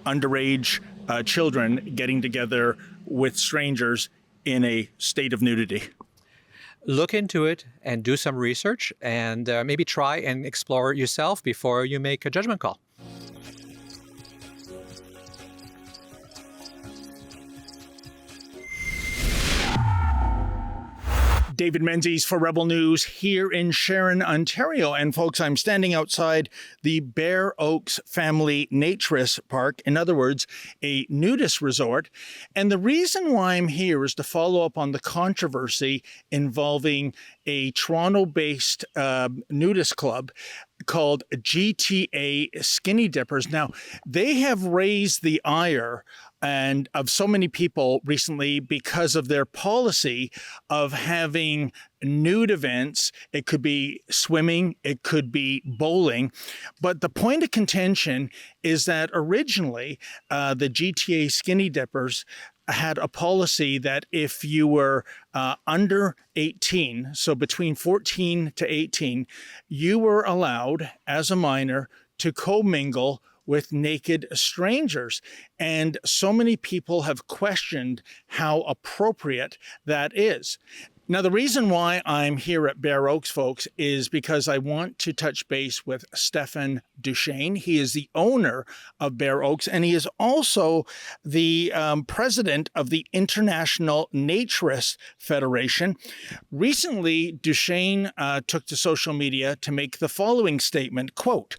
underage children getting together with strangers in a state of nudity? Look into it and do some research and maybe try and explore it yourself before you make a judgment call. David Menzies for Rebel News here in Sharon, Ontario. And folks, I'm standing outside the Bear Oaks Family Naturist Park. In other words, a nudist resort. And the reason why I'm here is to follow up on the controversy involving a Toronto-based nudist club called GTA Skinny Dippers. Now, they have raised the ire and of so many people recently because of their policy of having nude events. It could be swimming, it could be bowling. But the point of contention is that originally the GTA Skinny Dippers had a policy that if you were under 18, so between 14 to 18, you were allowed as a minor to commingle with naked strangers. And so many people have questioned how appropriate that is. Now, the reason why I'm here at Bear Oaks, folks, is because I want to touch base with Stéphane Deschênes. He is the owner of Bear Oaks, and he is also the president of the International Naturist Federation. Recently, Deschênes took to social media to make the following statement, quote,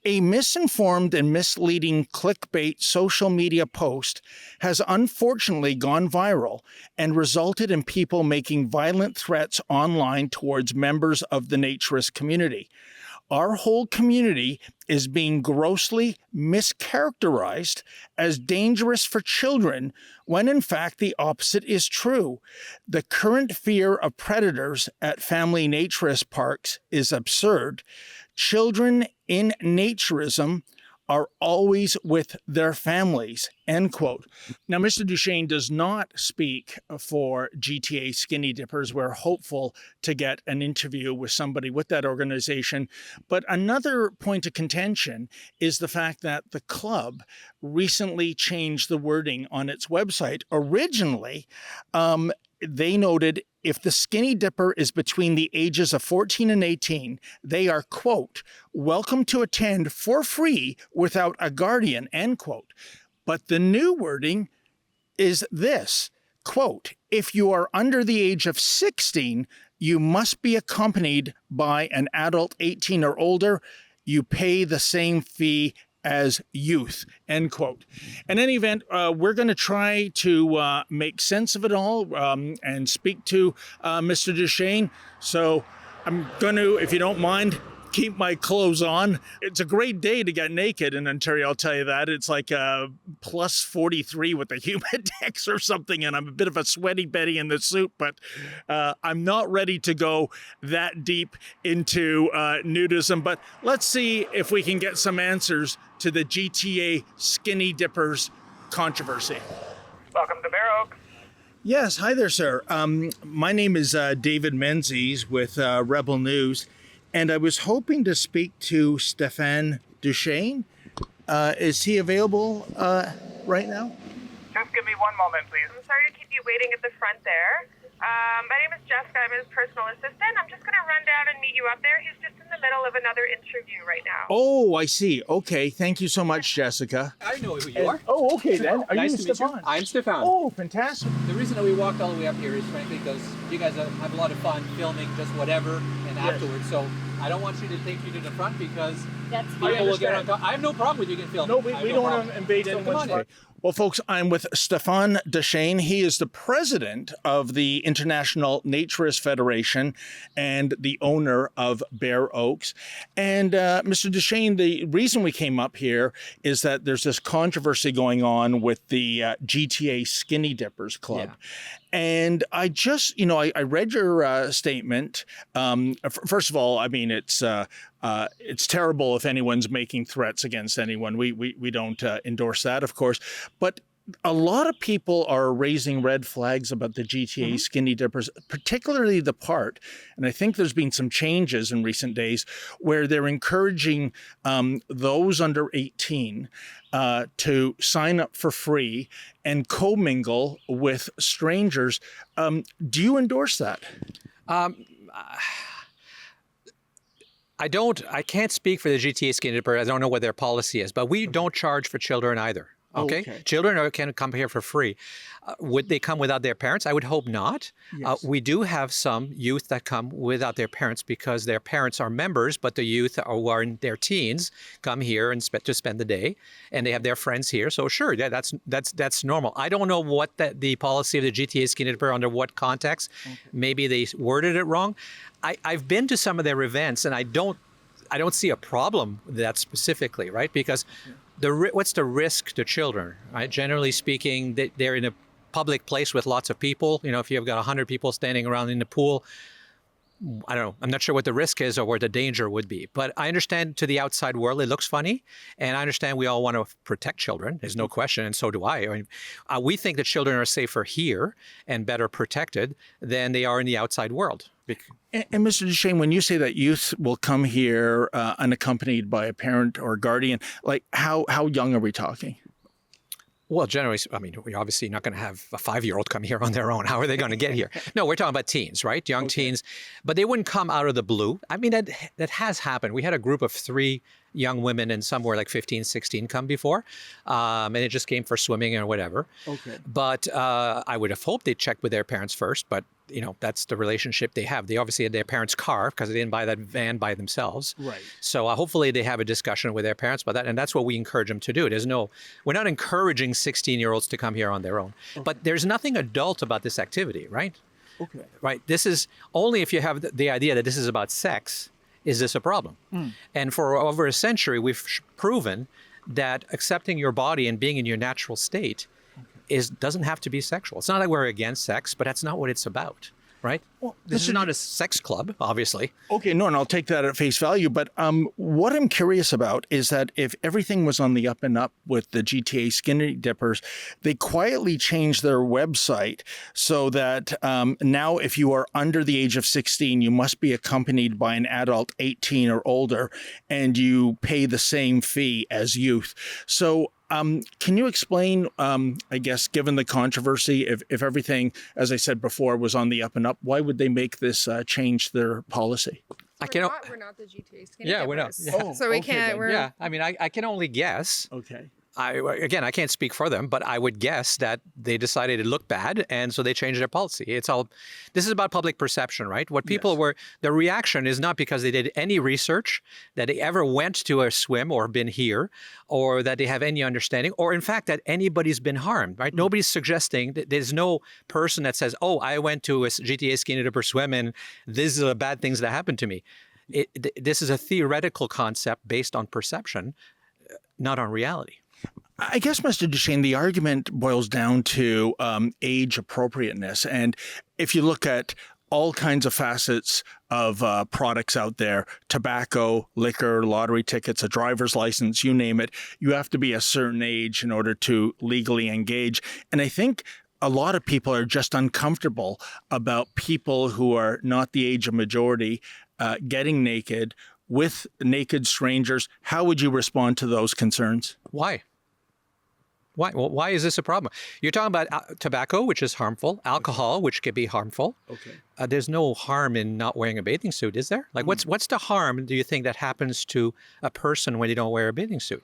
"A misinformed and misleading clickbait social media post has unfortunately gone viral and resulted in people making violent threats online towards members of the naturist community. Our whole community is being grossly mischaracterized as dangerous for children when in fact the opposite is true. The current fear of predators at family naturist parks is absurd. Children in naturism are always with their families," end quote. Now, Mr. Deschênes does not speak for GTA Skinny Dippers. We're hopeful to get an interview with somebody with that organization. But another point of contention is the fact that the club recently changed the wording on its website. Originally, they noted if the skinny dipper is between the ages of 14 and 18, they are, quote, "welcome to attend for free without a guardian," end quote. But the new wording is this, quote, "if you are under the age of 16, you must be accompanied by an adult 18 or older. You pay the same fee as youth," end quote. In any event, we're going to try to make sense of it all and speak to Mr. Deschênes. So I'm going to, if you don't mind, keep my clothes on. It's a great day to get naked in Ontario, I'll tell you that. It's like plus 43 with the humidex or something, and I'm a bit of a sweaty Betty in the suit, but I'm not ready to go that deep into nudism. But let's see if we can get some answers to the GTA Skinny Dippers controversy. Welcome to Bear Oaks. Yes, hi there, sir. My name is David Menzies with Rebel News. And I was hoping to speak to Stéphane Deschênes. Is he available right now? Just give me one moment, please. I'm sorry to keep you waiting at the front there. My name is Jessica. I'm his personal assistant. I'm just going to run down and meet you up there. He's just in the middle of another interview right now. Oh, I see. Okay. Thank you so much, Jessica. I know who you are. Oh, okay then. Are Nice you to meet you. Stefan? I'm Stefan. Oh, fantastic. The reason that we walked all the way up here is frankly because you guys have a lot of fun filming just whatever and afterwards. So I don't want you to take you to the front because people will get on top. I have no problem with you getting filmed. No, we don't want to invade anyone's come on. space. Well, folks, I'm with Stéphane Deschênes. He is the president of the International Naturist Federation and the owner of Bear Oaks. And Mr. Deschênes, the reason we came up here is that there's this controversy going on with the GTA Skinny Dippers Club. Yeah. And I just, I read your statement. First of all, I mean, it's terrible if anyone's making threats against anyone. We don't endorse that, of course. But a lot of people are raising red flags about the GTA skinny dippers, particularly the part, and I think there's been some changes in recent days where they're encouraging those under 18 to sign up for free and commingle with strangers. Do you endorse that? I can't speak for the GTA skinny dipper. I don't know what their policy is, but we don't charge for children either. Okay. Children can come here for free. Would they come without their parents? I would hope not. Yes. We do have some youth that come without their parents because their parents are members, but the youth who are in their teens come here and to spend the day, and they have their friends here. So sure, that's normal. I don't know what the policy of the GTA skinny dipper under what context. Maybe they worded it wrong. I've been to some of their events, and I don't see a problem with that specifically, right? Because what's the risk to children, right? Generally speaking, they're in a public place with lots of people. You know, if you've got 100 people standing around in the pool, I don't know. I'm not sure what the risk is or where the danger would be. But I understand to the outside world, it looks funny. And I understand we all want to protect children. There's no question. And so do I. I mean, we think that children are safer here and better protected than they are in the outside world. And Mr. Deschênes, when you say that youth will come here unaccompanied by a parent or guardian, like how young are we talking? Well, generally, I mean, we're obviously not going to have a 5-year-old come here on their own. How are they going to get here? No, we're talking about teens, right? Young teens. But they wouldn't come out of the blue. I mean, that has happened. We had a group of 3 young women and somewhere like 15, 16 come before. And it just came for swimming or whatever. Okay. But I would have hoped they'd check with their parents first. But, you know, that's the relationship they have. They obviously had their parents' car because they didn't buy that van by themselves. Right. So hopefully they have a discussion with their parents about that. And that's what we encourage them to do. We're not encouraging 16-year-olds to come here on their own. Okay. But there's nothing adult about this activity, right? Okay. Right. This is only if you have the idea that this is about sex, is this a problem? And for over a century, we've proven that accepting your body and being in your natural state doesn't have to be sexual. It's not like we're against sex, but that's not what it's about, right? Well, this is not a sex club, obviously. Okay, no, and I'll take that at face value. But what I'm curious about is that if everything was on the up and up with the GTA skinny dippers, they quietly changed their website so that now if you are under the age of 16, you must be accompanied by an adult 18 or older, and you pay the same fee as youth. So can you explain, I guess, given the controversy, if everything, as I said before, was on the up and up, why would they make this change their policy? We're not the GTA skinny Yeah, we're not. dippers. Yeah. So we can't. Yeah, I mean, I can only guess. Okay. I can't speak for them, but I would guess that they decided it looked bad, and so they changed their policy. This is about public perception, right? What people the reaction is not because they did any research, that they ever went to a swim or been here, or that they have any understanding, or in fact that anybody's been harmed, right? Nobody's suggesting that there's no person that says, oh, I went to a GTA skinny dipper swim and these are the bad things that happened to me. This is a theoretical concept based on perception, not on reality. I guess, Mr. Deschênes, the argument boils down to age appropriateness. And if you look at all kinds of facets of products out there, tobacco, liquor, lottery tickets, a driver's license, you name it, you have to be a certain age in order to legally engage. And I think a lot of people are just uncomfortable about people who are not the age of majority getting naked with naked strangers. How would you respond to those concerns? Why? Why is this a problem? You're talking about tobacco, which is harmful, alcohol, which can be harmful. Okay. There's no harm in not wearing a bathing suit, is there? Like, what's the harm, do you think, that happens to a person when they don't wear a bathing suit?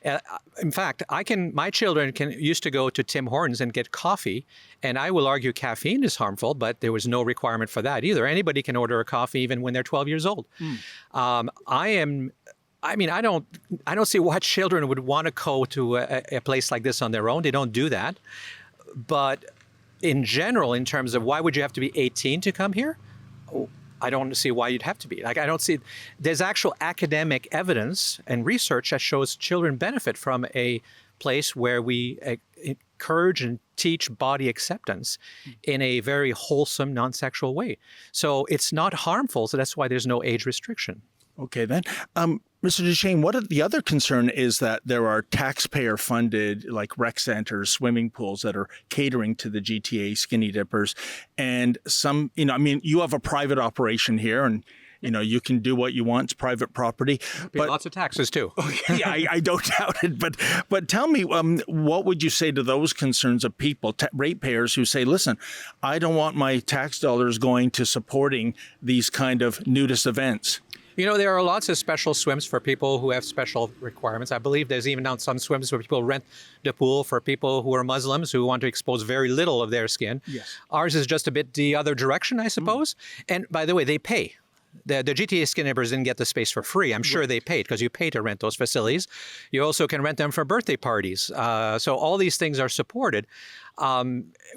In fact, my children used to go to Tim Hortons and get coffee, and I will argue caffeine is harmful, but there was no requirement for that either. Anybody can order a coffee even when they're 12 years old. I don't see why children would want to go to a place like this on their own. They don't do that. But in general, in terms of why would you have to be 18 to come here? I don't see why you'd have to be. Like, I don't see, there's actual academic evidence and research that shows children benefit from a place where we encourage and teach body acceptance in a very wholesome, non-sexual way. So it's not harmful. So that's why there's no age restriction. Okay, then. Mr. Deschênes, the other concern is that there are taxpayer-funded, like rec centers, swimming pools that are catering to the GTA skinny dippers, and some, you have a private operation here, and you can do what you want. It's private property. But lots of taxes too. Yeah, I don't doubt it. But tell me, what would you say to those concerns of people, ratepayers who say, listen, I don't want my tax dollars going to supporting these kind of nudist events? There are lots of special swims for people who have special requirements. I believe there's even now some swims where people rent the pool for people who are Muslims who want to expose very little of their skin. Yes. Ours is just a bit the other direction, I suppose. And by the way, they pay. The GTA skin dippers didn't get the space for free. I'm sure they paid because you pay to rent those facilities. You also can rent them for birthday parties. So all these things are supported.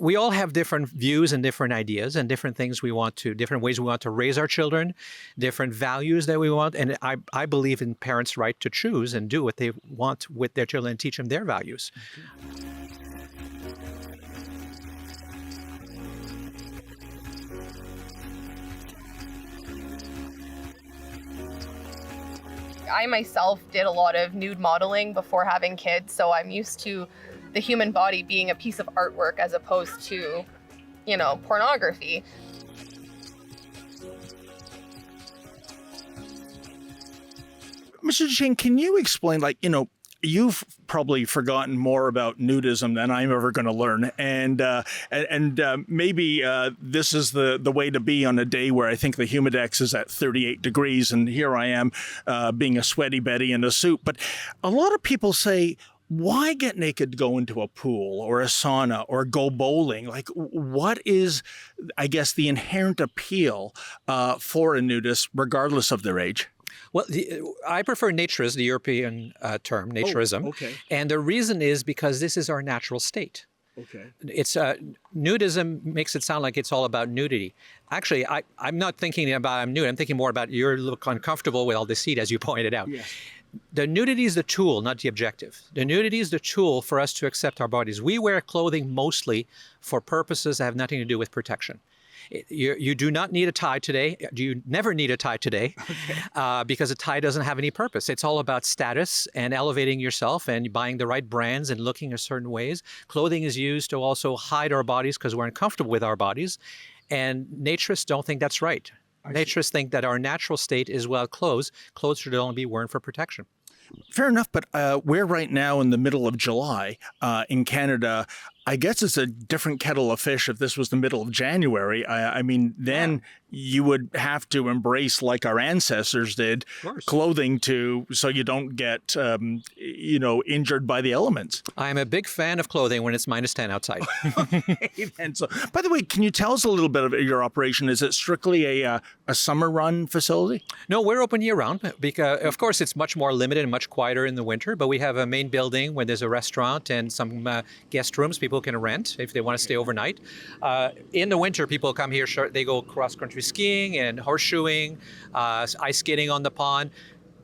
We all have different views and different ideas and different ways we want to raise our children, different values that we want. And I believe in parents' right to choose and do what they want with their children and teach them their values. Okay. I myself did a lot of nude modeling before having kids, so I'm used to the human body being a piece of artwork as opposed to, pornography. Mr. Deschênes, can you explain, you've probably forgotten more about nudism than I'm ever going to learn, and maybe this is the way to be on a day where I think the humidex is at 38 degrees, and here I am being a sweaty Betty in a suit. But a lot of people say, why get naked to go into a pool or a sauna or go bowling? What is, I guess, the inherent appeal for a nudist, regardless of their age? Well, I prefer naturist, the European term, naturism. Oh, okay. And the reason is because this is our natural state. Okay. It's nudism makes it sound like it's all about nudity. Actually, I'm not thinking about I'm nude. I'm thinking more about you look uncomfortable with all this heat, as you pointed out. Yes. The nudity is the tool, not the objective. The nudity is the tool for us to accept our bodies. We wear clothing mostly for purposes that have nothing to do with protection. You do not need a tie today. You never need a tie today because a tie doesn't have any purpose. It's all about status and elevating yourself and buying the right brands and looking a certain ways. Clothing is used to also hide our bodies because we're uncomfortable with our bodies. And naturists don't think that's right. Naturists think that our natural state is clothes should only be worn for protection. Fair enough, but we're right now in the middle of July in Canada. I guess it's a different kettle of fish if this was the middle of January. Then you would have to embrace, like our ancestors did, clothing so you don't get, injured by the elements. I'm a big fan of clothing when it's -10 outside. And so, by the way, can you tell us a little bit about your operation? Is it strictly a summer run facility? No, we're open year round because, of course, it's much more limited and much quieter in the winter. But we have a main building where there's a restaurant and some guest rooms people can rent if they want to stay overnight. In the winter, people come here. They go cross-country skiing and horseshoeing, ice skating on the pond,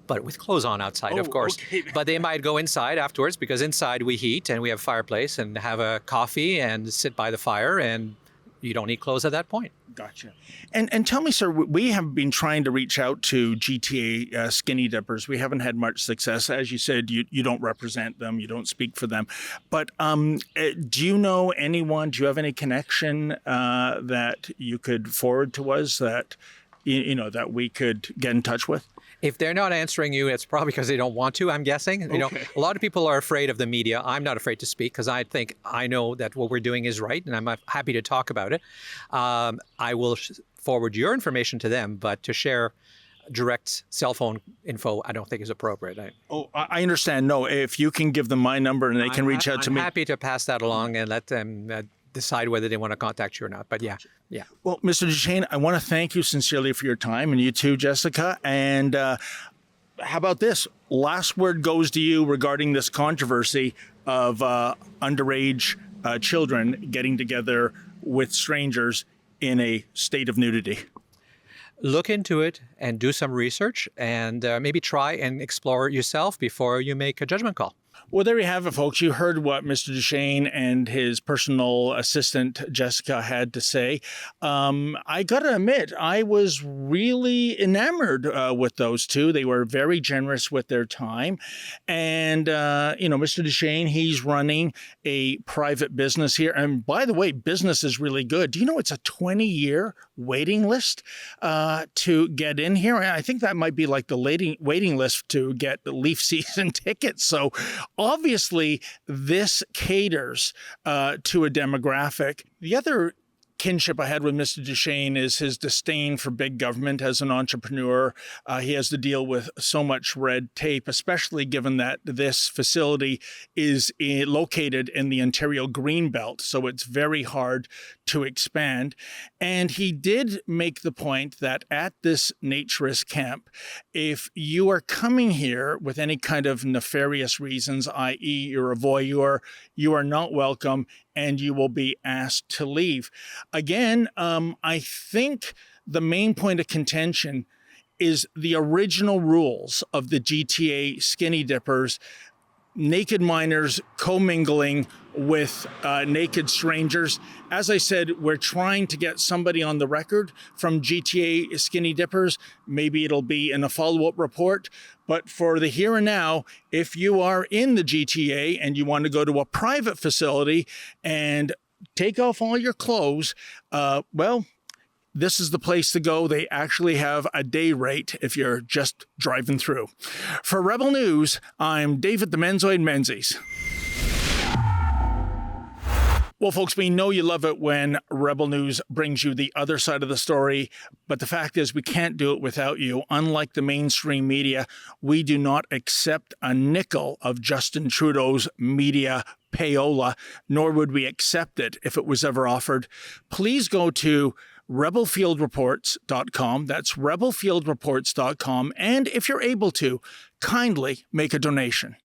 but with clothes on outside, of course. Okay. But they might go inside afterwards because inside we heat and we have a fireplace and have a coffee and sit by the fire, and you don't need clothes at that point. Gotcha. And tell me, sir, we have been trying to reach out to GTA skinny dippers. We haven't had much success. As you said, you don't represent them. You don't speak for them. But do you know anyone? Do you have any connection that you could forward to us that, that we could get in touch with? If they're not answering you, it's probably because they don't want to, I'm guessing. Okay. A lot of people are afraid of the media. I'm not afraid to speak because I think I know that what we're doing is right, and I'm happy to talk about it. I will forward your information to them, but to share direct cell phone info, I don't think is appropriate. I understand. No, if you can give them my number and they can reach out to me. I'm happy to pass that along and let them decide whether they want to contact you or not. But yeah. Well, Mr. Deschênes, I want to thank you sincerely for your time, and you too, Jessica. And how about this? Last word goes to you regarding this controversy of underage children getting together with strangers in a state of nudity. Look into it and do some research and maybe try and explore it yourself before you make a judgment call. Well, there you have it, folks. You heard what Mr. Deschênes and his personal assistant, Jessica, had to say. I got to admit, I was really enamored with those two. They were very generous with their time. And, Mr. Deschênes, he's running a private business here. And by the way, business is really good. Do you know it's a 20-year waiting list to get in here? I think that might be like the waiting list to get the Leaf season tickets. So obviously, this caters to a demographic. The other kinship I had with Mr. Deschênes is his disdain for big government as an entrepreneur. He has to deal with so much red tape, especially given that this facility is located in the Ontario Greenbelt, so it's very hard to expand. And he did make the point that at this naturist camp, if you are coming here with any kind of nefarious reasons, i.e. you're a voyeur, you are not welcome, and you will be asked to leave. Again, I think the main point of contention is the original rules of the GTA skinny dippers, naked minors commingling with naked strangers. As I said, we're trying to get somebody on the record from GTA Skinny Dippers. Maybe it'll be in a follow-up report. But for the here and now, if you are in the GTA and you want to go to a private facility and take off all your clothes, this is the place to go. They actually have a day rate if you're just driving through. For Rebel News, I'm David the Menzoid Menzies. Well, folks, we know you love it when Rebel News brings you the other side of the story, but the fact is we can't do it without you. Unlike the mainstream media, we do not accept a nickel of Justin Trudeau's media payola, nor would we accept it if it was ever offered. Please go to rebelfieldreports.com. That's rebelfieldreports.com. And if you're able to, kindly make a donation.